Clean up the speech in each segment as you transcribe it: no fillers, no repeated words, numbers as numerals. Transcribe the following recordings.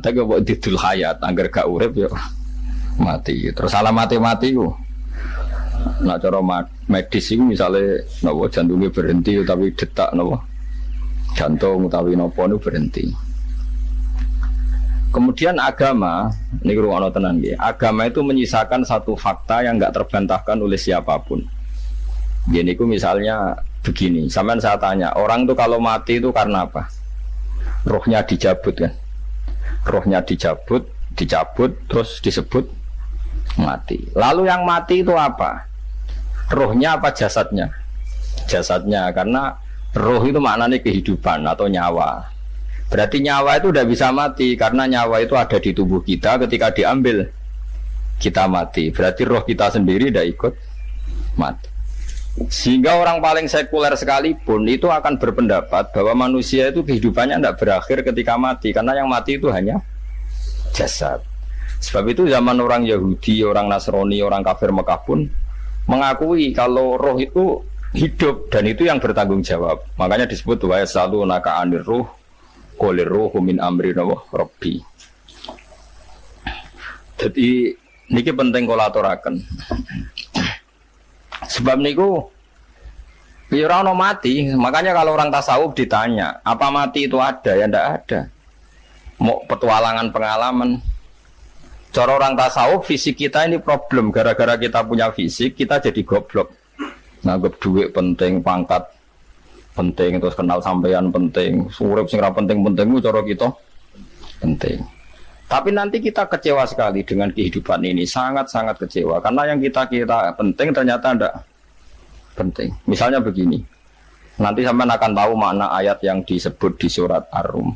konteks kok didul hayat, angger gak urip yo mati. Terus alamate mati ku. Nak cara medis iku misale napa jantungnya berhenti tapi detak napa jantung utawi napa niku berhenti. Kemudian agama, ini ruang tenan nggih. Agama itu menyisakan satu fakta yang enggak terbantahkan oleh siapapun. Gini ku misalnya begini, sampean saya tanya, orang itu kalau mati itu karena apa? Rohnya dicabut kan? Rohnya dicabut, terus disebut mati. Lalu yang mati itu apa? Rohnya apa jasadnya? Jasadnya, karena roh itu maknanya kehidupan atau nyawa. Berarti nyawa itu tidak bisa mati karena nyawa itu ada di tubuh kita, ketika diambil kita mati. Berarti roh kita sendiri tidak ikut mati. Sehingga orang paling sekuler sekalipun itu akan berpendapat bahwa manusia itu kehidupannya tidak berakhir ketika mati, karena yang mati itu hanya jasad. Sebab itu zaman orang Yahudi, orang Nasrani, orang kafir Mekah pun mengakui kalau roh itu hidup dan itu yang bertanggung jawab. Makanya disebut wa yasalunaka anir ruh qolir ruhu min amri rabbi. Jadi niki penting kula aturaken. Sebab niku ora ono mati, makanya kalau orang tasawuf ditanya, apa mati itu ada? Ya ndak ada. Mau petualangan pengalaman. Cara orang tasawuf fisik kita ini problem, gara-gara kita punya fisik kita jadi goblok. Nganggep duit penting, pangkat penting, terus kenal sampean penting, urip sing ra penting-penting ku cara kita penting. Tapi nanti kita kecewa sekali dengan kehidupan ini, sangat-sangat kecewa karena yang kita penting ternyata ndak penting. Misalnya begini. Nanti sampean akan tahu makna ayat yang disebut di surat Ar-Rum.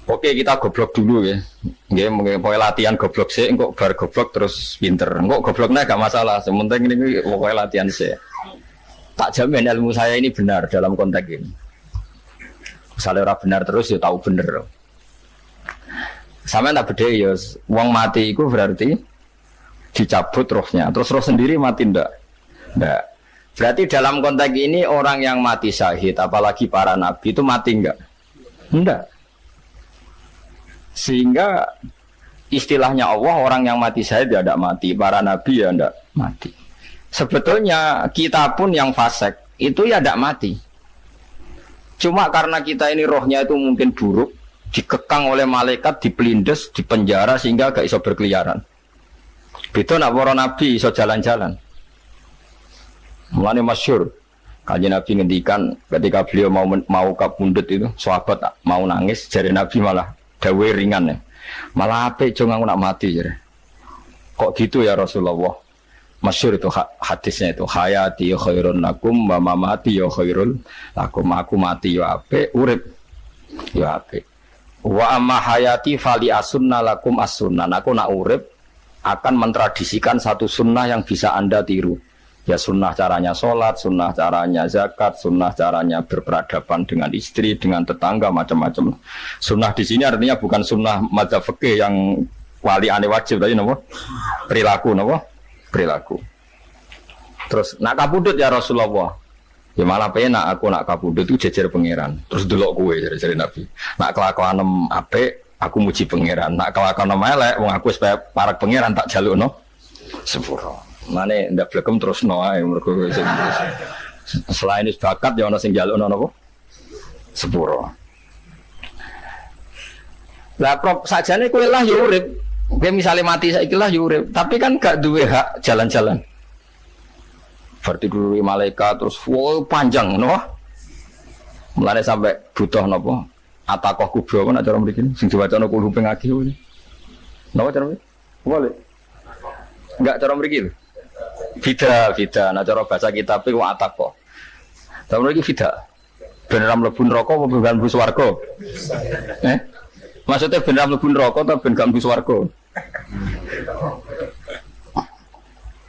Oke, kita goblok dulu ya. Nggih, mungkin latihan goblok sih, engko bar goblok terus pinter. Engko gobloknya gak masalah, sementing ini pokoknya latihan sih. Tak jamin ilmu saya ini benar dalam konteks ini. Misalnya orang benar terus ya tahu bener. Sama tak beda ya, wong mati itu berarti dicabut rohnya. Terus roh sendiri mati ndak? Ndak. Berarti dalam konteks ini orang yang mati syahid, apalagi para nabi itu mati enggak? Ndak. Sehingga istilahnya Allah, orang yang mati syahid ya ndak mati, para nabi ya ndak mati. Sebetulnya kita pun yang fasik itu ya tidak mati. Cuma karena kita ini rohnya itu mungkin buruk, dikekang oleh malaikat, dipelindes, dipenjara sehingga gak iso berkeliaran. Betul nak para nabi iso jalan-jalan. Mulane masyhur kanjeng Nabi ngendikan ketika beliau mau kabundut itu, sahabat mau nangis, jari Nabi malah dawe ringan ya. Malah apik jong aku nak mati jare. Kok gitu ya Rasulullah? Masyhur itu hadisnya itu, hayati ya khairun lakum wa mamati ya khairul lakum. Aku mati ya apik, urip ya apik. Wa amma hayati fali asunna lakum as-sunnah. Aku nak urip akan mentradisikan satu sunnah yang bisa Anda tiru. Ya sunnah caranya sholat, sunnah caranya zakat, sunnah caranya berperadaban dengan istri, dengan tetangga, macam-macam. Sunnah di sini artinya bukan sunnah madzhab fikih yang wali ane wajib tadi napa? Perilaku napa? Perilaku. Terus nak kabudut ya Rasulullah. Ya malah penak aku nak kabudut itu jejer pangeran. Terus delok kowe jare Nabi. Nak kelakuan apik aku muji pangeran. Nak kelakuan elek wong aku supaya para pangeran tak jalukno sepuro. Mane ndak blekem terusno ae mergo selain is bakat ya ana sing jalukno napa? Sepuro. Lah prop sajane kowe lah ya urip. Kowe misale mati saiki lah ya urip, tapi kan gak duwe hak jalan-jalan. Berarti dulu malaikat terus panjang no. Mulane sampai butuh napa? Atakoh kubro kan acara mriki sing diwacana kulo ping akeh iki. Napa cara mriki? Boleh. Enggak cara mriki lho. Fida, nah cara bahasa kitab iku atakoh. Cara mriki fida. Beneran mlebu neraka apa ben mlebu swarga? Maksudnya beneran mlebu neraka ta ben gak mlebu swarga?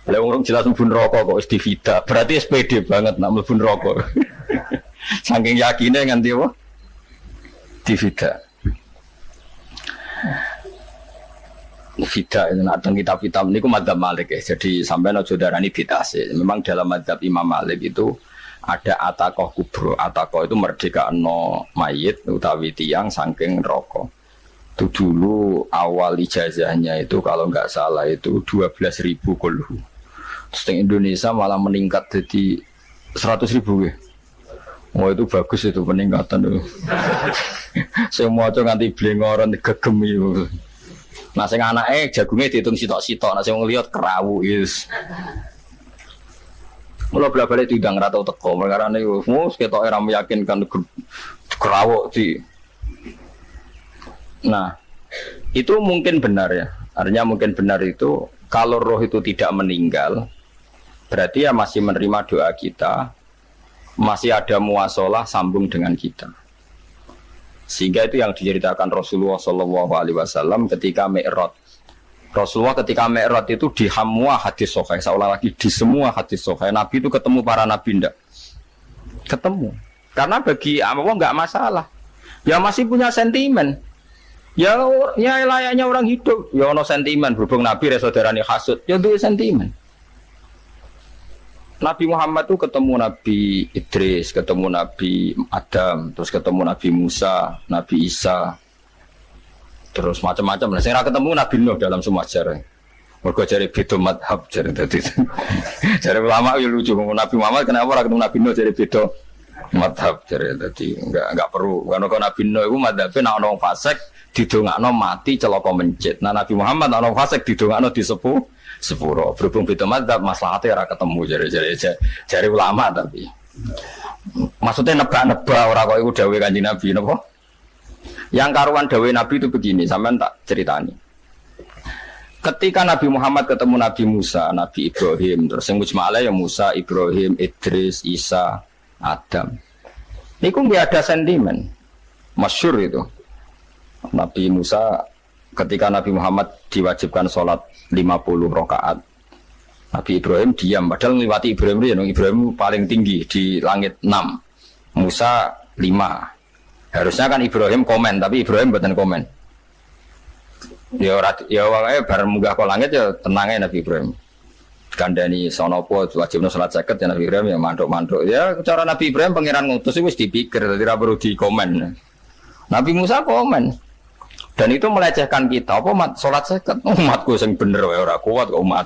Lah wong jelas mlebu neraka kok wis divida. Berarti SPD banget nak mlebu neraka. Saking yakine nganti apa? Divida. Fida itu nak teng kitab-kitab niku madzhab Malik ya. Jadi sampean aja darani bid'ah sih. Memang dalam madzhab Imam Malik itu ada atakoh kubro. Atakoh itu merdekano mayit utawi tiyang saking neraka. Itu dulu awal ijazahnya itu kalau nggak salah itu 12.000 kulhu. Terus di Indonesia malah meningkat jadi 100.000 ya. Oh itu bagus itu peningkatan itu. Semua tuh nganti blengoran gegem itu. Nah sing anake jagungnya dihitung sitok-sitok, nah sing ngelihat kerawu is. Mula bala-bala diundang ra tau teko, perkara niku mus ketok ora meyakinkan kerawuk di. Nah, itu mungkin benar ya. Artinya mungkin benar itu kalau roh itu tidak meninggal, berarti ya masih menerima doa kita, masih ada muasalah sambung dengan kita. Sehingga itu yang diceritakan Rasulullah SAW ketika Mi'raj. Rasulullah ketika Mi'raj itu di semua hadis sahih, seolah lagi di semua hadis sahih Nabi itu ketemu para nabi ndak? Ketemu. Karena bagi Allah nggak masalah. Ya masih punya sentimen. Ya layaknya orang hidup. Ya ono sentimen berhubung Nabi saudarane hasud. Ya duwe sentimen. Nabi Muhammad itu ketemu Nabi Idris, ketemu Nabi Adam, terus ketemu Nabi Musa, Nabi Isa, terus macam-macam. Nah, saya ketemu Nabi Nuh dalam semua sejarah. Mergo jare beda madhab jare dadi. Jare ulama ya lucu Nabi Muhammad kenapa ora ketemu Nabi Nuh jare beda madhab jare dadi enggak perlu. Karena Nabi Nuh iku madhabe nek ana wong fasik didongakno mati celaka mencit. Nah Nabi Muhammad ana wong fasik didongakno disepuh sepuro. Berhubung beda madzhab maslahatnya ora ketemu jare ulama tapi. Maksudnya nebak-nebak ora kok iku dawuhe Kanjeng Nabi napa? Yang karuan dawuhe Nabi itu begini, sampean tak ceritani. Ketika Nabi Muhammad ketemu Nabi Musa, Nabi Ibrahim, terus sing mujma'ala ya Musa, Ibrahim, Idris, Isa, Adam. Niku nggak ada sentimen. Masyhur itu. Nabi Musa ketika Nabi Muhammad diwajibkan sholat 50 rakaat, Nabi Ibrahim diam, padahal melewati Ibrahim paling tinggi di langit 6, Musa 5. Harusnya kan Ibrahim komen, tapi Ibrahim bukan komen. Ya wae bareng munggah ke langit ya tenangnya Nabi Ibrahim. Kandani sonopo wajibnya sholat 50 ya Nabi Ibrahim ya manduk-manduk. Ya cara Nabi Ibrahim pangeran ngutus itu wis dipikir, tidak perlu dikomen. Nabi Musa komen. Dan itu melecehkan kita. Apa sholat seket? Umatku yang bener ora kuat kok umat.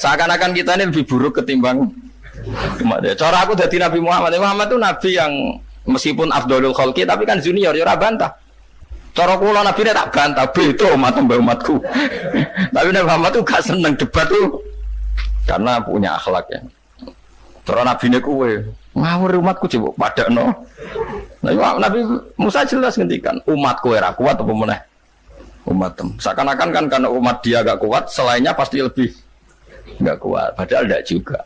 Seakan-akan kita ini lebih buruk ketimbang umat. Cara aku dari Nabi Muhammad. Muhammad itu nabi yang meskipun afdholul khalqi tapi kan junior ya ora bantah. Cara kula nabi ini tak bantah. Beto umatku. Tapi Nabi Muhammad itu gak seneng debat tuh karena punya akhlak ya. Cara nabi ini kuwe ngawur umatku coba padakno. Nabi Musa jelas ngendikan umatku ora kuat apa meneh umatem. Seakan-akan kan karena umat dia gak kuat, selainnya pasti lebih gak kuat. Padahal tidak juga.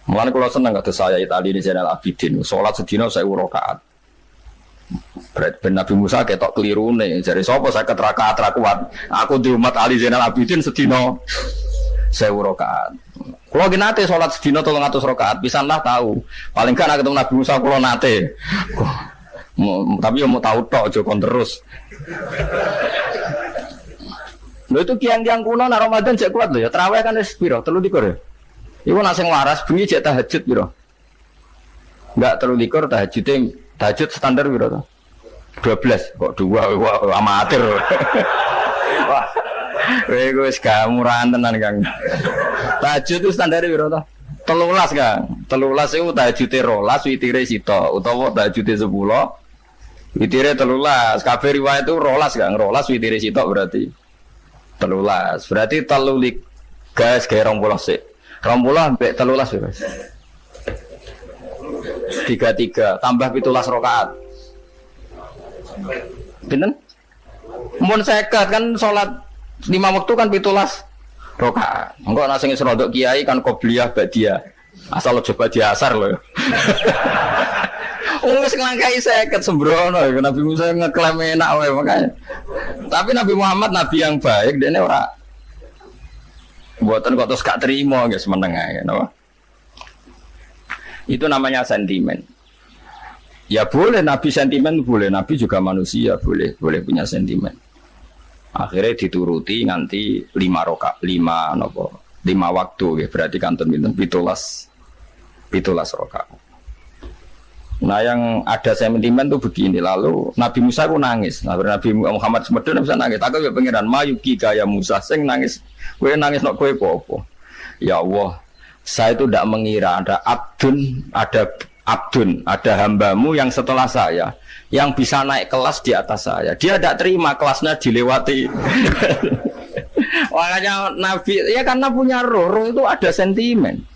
Mulane kalau seneng kata saya Itali di Zainal Abidin, sholat sedina 1000 rakaat. Ben Nabi Musa ketok kelirune. Jare sapa 50 rakaat ra kuat. Aku di umat Ali Zainal Abidin sedina 1000 rakaat. Kalau nate sholat sedina 300 rakaat, pisanlah tahu. Paling kan ketemu Nabi Musa kalau nate. Tapi mau tahu tok aja kon terus. Lho itu kiang-kiang kuno nek Ramadan jek kuat lho ya. Tarawih kan wis piro? 3 ya. Iku nek sing waras bengi jek tahajud piro? Enggak 3 tahajud standar piro to? 12 kok 2 amatir. Wah. Kowe wis gamurahan tenan Kang. Tahajud itu standar piro to? 13 Kang. 13 iku tahajude 12 witire sita utawa tahajude 10 witire 13. Kabeh riwayat itu 12 Kang. 12 witire sita berarti 13. Berarti 3 gas gawe 20 sik. 20 ambek 13 ya. 33 tambah 17 rakaat. Pinten? Mun 50 kan salat 5 waktu kan 17 rakaat. Engko ana sing rodok kiai kan qobliyah ba'diyah. Asal coba diasar lho. Wis nglangkai 50 sembrono Nabi Musa ngeklaim enak wae makanya. Tapi Nabi Muhammad nabi yang baik dene ora mboten kok terus gak trimo guys meneng ae napa. Itu namanya sentimen. Ya boleh Nabi sentimen boleh, Nabi juga manusia boleh punya sentimen. Akhirnya dituruti nganti 5 waktu ya, berarti kanton pinten 17 rakaat. Nah yang ada sentimen tuh begini, lalu Nabi Musa aku nangis, Nabi Muhammad semedon bisa nangis, aku ya pengiran mayuki kaya Musa, sing nangis, gue nangis nok gue popo. Ya Allah, saya itu tidak mengira ada abdun, ada hambamu yang setelah saya, yang bisa naik kelas di atas saya. Dia tidak terima kelasnya dilewati. Makanya Nabi, ya karena punya roh itu ada sentimen.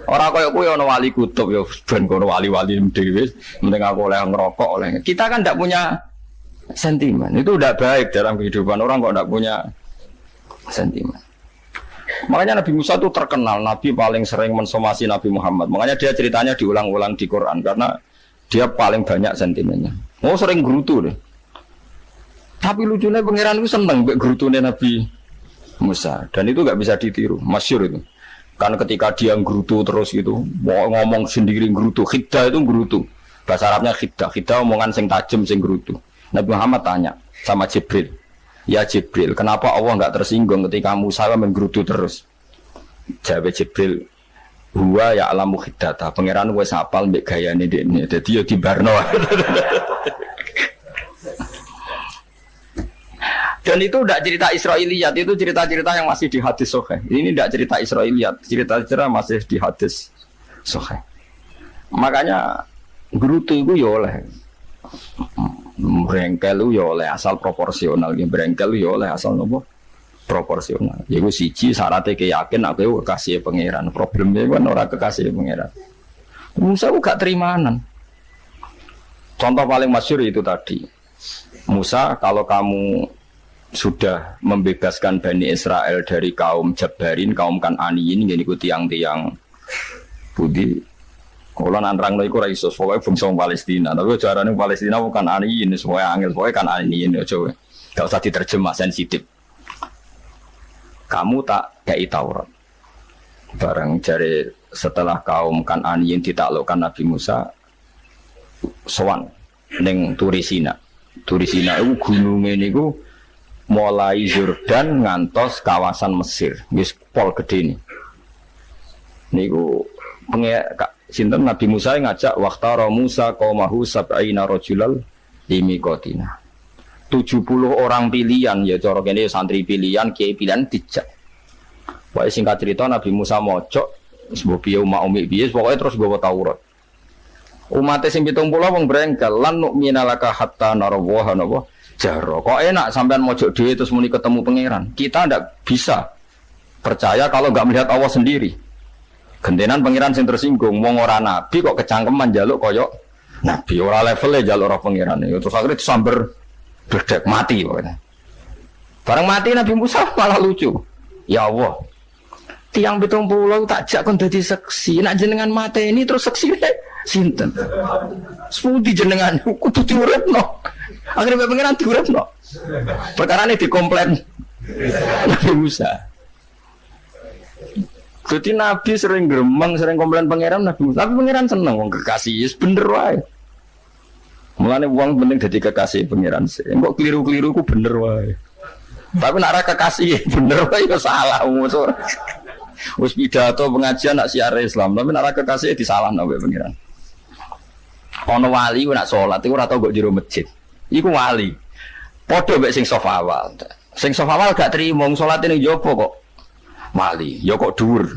Orang kaya kowe ana wali kutub ya ben kono wali-wali dhewe penting aku oleh ngerokok oleh. Kita kan ndak punya sentimen. Itu udah baik dalam kehidupan orang kok ndak punya sentimen. Makanya Nabi Musa itu terkenal Nabi paling sering mensomasi Nabi Muhammad. Makanya dia ceritanya diulang-ulang di Quran karena dia paling banyak sentimennya. Oh sering gerutu deh. Tapi lucunya pangeran itu seneng mbek gerutune Nabi Musa dan itu nggak bisa ditiru, masyhur itu. Kan ketika dia nggerutu terus gitu, mau ngomong sendiri nggerutu, khiddah itu nggerutu. Bahasa Arabnya khiddah omongan sing tajem sing nggerutu. Nabi Muhammad tanya sama Jibril, ya Jibril, kenapa Allah enggak tersinggung ketika Musa menggerutu terus? Jawab Jibril, huwa ya alamu khiddata, pangeran wis hafal mbek gayane dekne. Dadi ya dibarno. Dan itu tidak cerita Israiliyat, itu cerita-cerita yang masih di hadis sahih. Ini tidak cerita Israiliyat, cerita-cerita masih di hadis sahih. Makanya gerutu itu ya oleh brengkel ya oleh asal proporsional, brengkel ya oleh asal nopo proporsional. Iku siji syaratnya keyakin aku kekasih pangeran. Problemnya kan orang kekasih pangeran. Musa gak terimanan. Contoh paling masyhur itu tadi. Musa, kalau kamu sudah membebaskan Bani Israel dari kaum Jabarin, kaum Kan'aniyin, gini ku tiang-tiang budi. Kalau nantrang iku ora iso, pokoke bangsa Palestina. Tapi carane Palestina bukan Kan'aniyin, semua angel, pokoke Kan'aniyin aja. Enggak usah diterjemah sensitif. Kamu tak kei Taurat. Barang jare setelah kaum Kan'aniyin ditaklukkan Nabi Musa sowan ning Turisina. Turisina itu gununge niku mulai Yordan ngantos kawasan Mesir, wis pol gede nih. Niku sinten Nabi Musa ngajak waqtara Musa qaumahu sab'ina rajulal limiqatina. 70 orang pilihan ya cara kene santri pilihan, kiai pilihan dijak. Pokoke singkat cerita Nabi Musa mojok sebab piye umat piye pokoke terus nggawa Taurat. Umat sing 70 wong brengkel lan nu'mina laka hatta narawaha napa jaro. Kok enak sampean mojok dhewe terus muni ketemu pangeran. Kita ndak bisa percaya kalau enggak melihat Allah sendiri. Gentenan pangeran sing tersinggung, wong ora nabi kok kecangkeman njaluk kaya nabi, ora levele njaluk ora pangeran. Terus akhirnya disamber bledek mati pokoknya. Bareng mati Nabi Musa malah lucu. Ya Allah, tiang 70 tak jak kon dadi seksi, nak jenengan mateni terus seksine sinten? Sepundi jenengan kudu diuripno. Akhirnya pengiran diuripno. Perkarane dikomplain Nabi Musa. Jadi Nabi sering gremeng, sering komplain pangeran Nabi Musa. Tapi pangeran seneng wong kekasih, bener wae. Mulane wong penting dadi kekasih pangeran sih. Engko keliru-keliru ku bener wae. Tapi nek ora kekasih bener wae ya salah musuh. Wis pidato pengajian nak siar Islam, tapi nek ora kekasih disalahno wae pangeran. Ana wali ku nak salat iku ora tau kok jero masjid. Iku wali. Padha mek sing saf awal. Sing saf awal gak trimo salat ning jopo kok. Wali, ya kok dhuwur.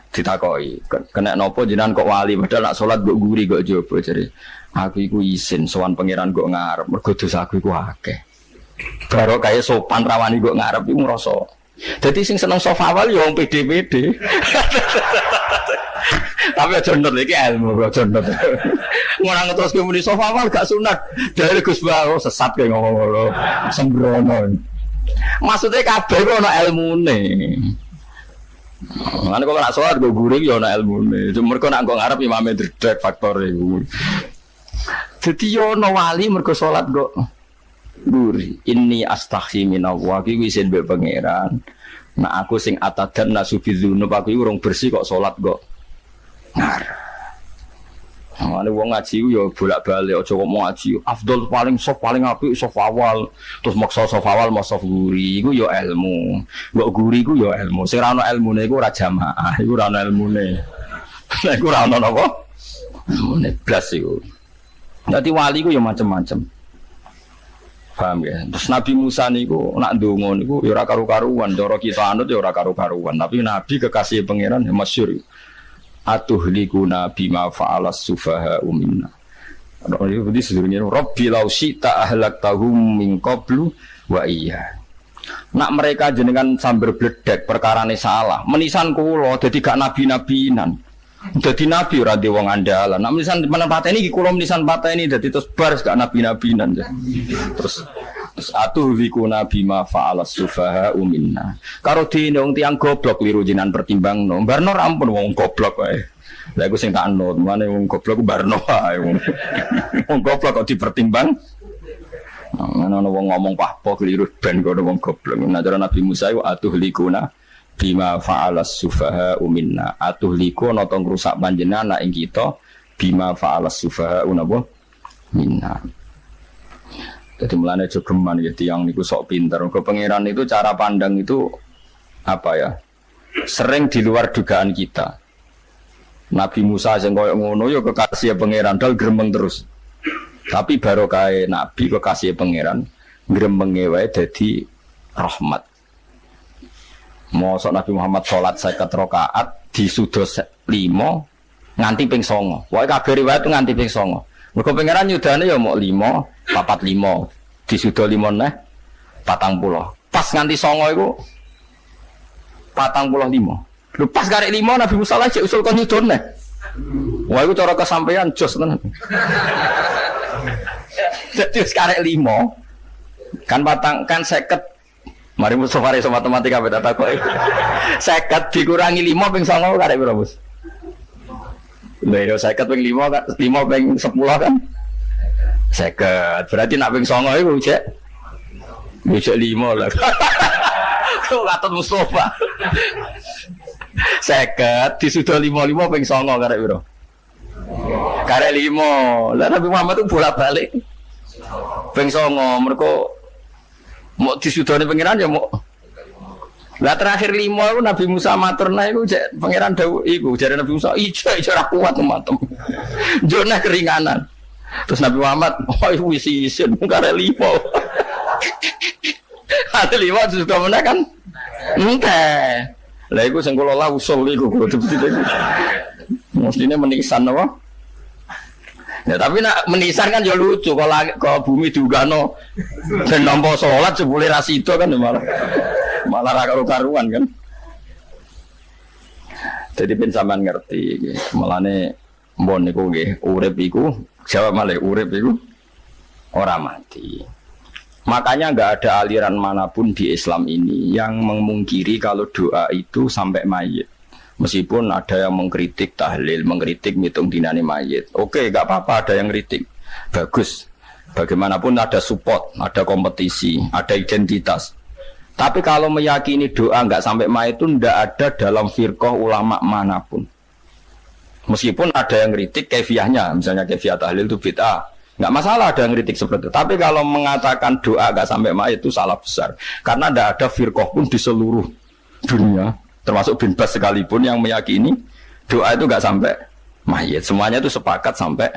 Ditakoki, kena napa jenengan kok wali padahal nak salat kok guri kok jopo jare. Aku iku isin sowan pangeran kok ngarep mergo dosa aku iku akeh. Baro kaya sopan rawani kok ngarep iku ngrasa. Dadi sing seneng saf awal ya wong pede-pede. Tapi aja nut iki ilmu aja nut. Ora ngeterus muni saf awal gak sunat. Dari Gus Bawo sesat kaya ngomong ngono. Sembrono. Maksudnya kabeh kok ana ilmune. Lan kok ora salat go guring ya ana ilmune. Mergo nek kok ngarep imame dredeg faktor iku. Dadi yo ana wali mergo salat kok guri. Inni astaghfi minallah iki wis mbek pangeran. Nek aku sing atadan nasubidzunub aku iki urung bersih kok salat kok ngarep. Mane wong ngaji yo bolak-balik aja kok mau ngaji. Afdol paling soft paling apik soft awal. Terus maksa soft awal mau soft guri iku yo ilmu. Mbok guri iku yo ilmu. Sing ora ana ilmune iku ora jamaah, iku ora ana ilmune. Nek ora ana napa? Ilmune blas iku. Dadi wali ku ya macam-macam. Paham ya? Terus Nabi Musa niku nak ndonga niku ya ora karu-karuan, cara kita anut ya ora karu-karuan, tapi Nabi kekasih pangeran ya masyhur. Atuhlikuna bima fa'alas sufaha minna. Ono iki sedurunge Rabbi law syi'ta ahlaktahum min qablu wa iya. Nak mereka jenengan sambil bledek perkarane salah, menisan kula dadi gak nabi-nabinan. Dadi nabi ora de wong andalan. Nak menisan pateni iki kula menisan pateni dadi terus bar gak nabi-nabinan. Terus atuhlikuna bima fa'alas sufaha minna. Karo dene wong tiyang goblok liru jenengan pertimbangno. Barno ampun wong goblok wae. Lah iku sing tak anut, mane wong goblok barno wae wong. Wong goblok kok dipertimbang. Ana wong ngomong pahpo keliru ben kok wong goblok. Nah cara Nabi Musa iku atuhlikuna bima fa'alas sufaha minna. Atuhliku ana to ngrusak panjenengan ing kita bima fa'alas sufaha minna. Jadi mulane jogeman ya tiyang niku sok pinter. Ke pangeran itu cara pandang itu apa ya? Sering di luar dugaan kita. Nabi Musa sing koyo ngono ya kekasih pangeran dal gremeng terus. Tapi barokah Nabi kekasih pangeran gremenge wae dadi rahmat. Mosok Nabi Muhammad salat 50 rakaat disudos 5 nganti ping 9. Pokoke kabeh riwayat nganti ping 9. Mergo pangeran yudane ya mok 5, 45 disudo 5 neh 40. Pas nganti 9 iku 45. Lho pas karek 5 Nabi Musa lagi usul kon nyudon neh. Wah iku cara kesampaian jos tenan. Jadi sekarang 5 kan patang kan 50. Mari Mustafa iso matematika beda takok. 50 dikurangi 5 ping 9 karek piro, Bos? Lha yo 50 ping 5 kan 5 ping 10 kan 50. Berarti nak ping 9 iku cek 5 lah. Kok katut Mustafa. 50 disudah 55 ping 9 karek piro? Karek 5. Lah Nabi Muhammad itu bolak-balik. Ping 9 mergo mau disudone pangeran ya mau. Lah terakhir 5 itu Nabi Musa maturna iku cek pangeran dawuh iku jare Nabi Musa ijo ora kuat matem. Jone keringanan. Terus Nabi Muhammad wis isin karek 5. Ada 5 sudah mana kan? Enggak. Lah iku sing kula lah usul iku kudu dadi. Mestine menisan apa? Ya tapi nak menisan kan ya lucu kalau bumi diugano dan nampa salat jebule ra sida kan malah ra karu-karuan kan. Jadi ben sampean ngerti melane mbon niku nggih urip iku jawab malih urip iku ora mati. Makanya enggak ada aliran manapun di Islam ini yang memungkiri kalau doa itu sampai mayit. Meskipun ada yang mengkritik tahlil, mengkritik ngitung dinane mayit. Oke, enggak apa-apa ada yang kritik. Bagus. Bagaimanapun ada support, ada kompetisi, ada identitas. Tapi kalau meyakini doa enggak sampai mayit itu enggak ada dalam firqah ulama manapun. Meskipun ada yang kritik kefiahnya, misalnya kefiah tahlil itu bid'ah. Enggak masalah ada yang kritik seperti itu. Tapi kalau mengatakan doa enggak sampai mayit itu salah besar. Karena enggak ada firqah pun di seluruh dunia, termasuk bin Bas sekalipun yang meyakini doa itu enggak sampai mayit. Semuanya itu sepakat sampai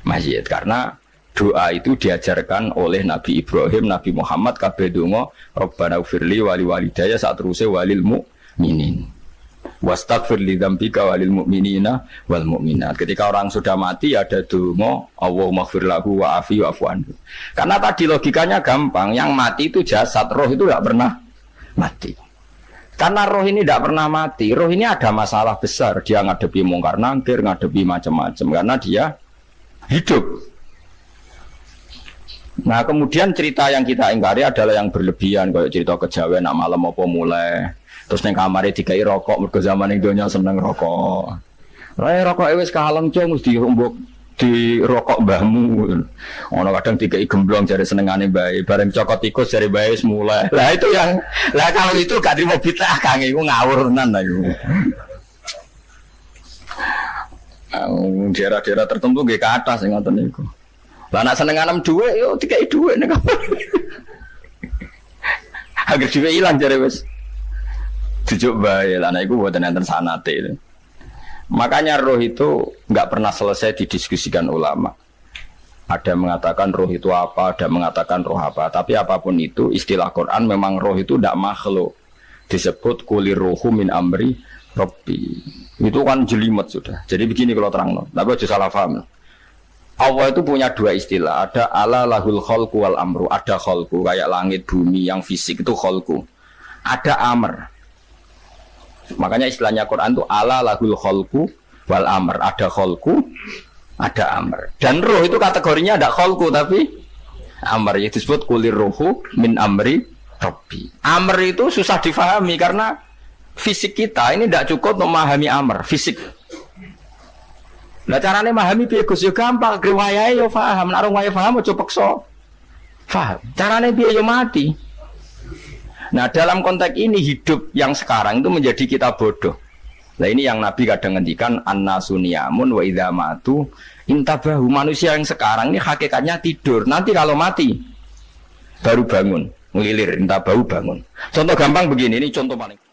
mayit. Karena doa itu diajarkan oleh Nabi Ibrahim, Nabi Muhammad, kabeh donga Rabbana ufirli wali walidayya saat terusé walil mu'minin. Wastaghfir li dzambika walil mu'minina wal mu'minat. Ketika orang sudah mati ada donga Allahumma ighfir lahu wa afi wa'fu anhu. Karena tadi logikanya gampang, yang mati itu jasad, roh itu enggak pernah mati. Karena roh ini tidak pernah mati, roh ini ada masalah besar. Dia ngadepi mungkar nangkir, ngadepi macam-macam. Karena dia hidup. Nah kemudian cerita yang kita ingkari adalah yang berlebihan. Kayak cerita kejawen, nak malam apa mulai. Terus neng kamare dikai rokok, mergo zaman ning donya seneng rokok. Rokok wis kaleng cung, mesti dirombok di rokok mbahmu. Ono kadang dikai gemblong jare senengane bae, bareng cokot tikus jare bae wis mulai. Lah itu yang lah kalau itu gak trimo bid'ah Kang iku ngawur tenan lah iku. Daerah-daerah tertentu nggih kathah sing ngoten niku. Lah nek senenganem dhuwit yo dikai dhuwit nek apa. Agar dhuwit ilang jare wis dijuk bae. Lah nek iku mboten enten sanate. Makanya roh itu nggak pernah selesai didiskusikan ulama. Ada mengatakan roh itu apa, ada mengatakan roh apa. Tapi apapun itu, istilah Quran memang roh itu tidak makhluk. Disebut kulir rohu min amri Rabbi. Itu kan jelimet sudah. Jadi begini kalau terang, tapi aja salah paham. Allah itu punya dua istilah. Ada ala lahul kholku wal amru. Ada kholku kayak langit bumi yang fisik itu kholku. Ada amr. Makanya istilahnya Quran itu ala lahul kholku wal amr. Ada kholku, ada amr. Dan roh itu kategorinya ada kholku tapi amr. Itu disebut kulir rohu min amri Rabbi. Amr itu susah difahami karena fisik kita ini tidak cukup memahami amr fisik. Nah caranya memahami piye Gus yo gampang, riwayah yo paham, nek wayah paham aja peksa. Paham. Caranya piye yo mati. Nah dalam konteks ini hidup yang sekarang itu menjadi kita bodoh. Nah ini yang Nabi kadang ngendikan annasu niyamun wa idza matu intabahu. Manusia yang sekarang ini hakikatnya tidur. Nanti kalau mati baru bangun, ngelilir intabahu bangun. Contoh gampang begini, ini contoh paling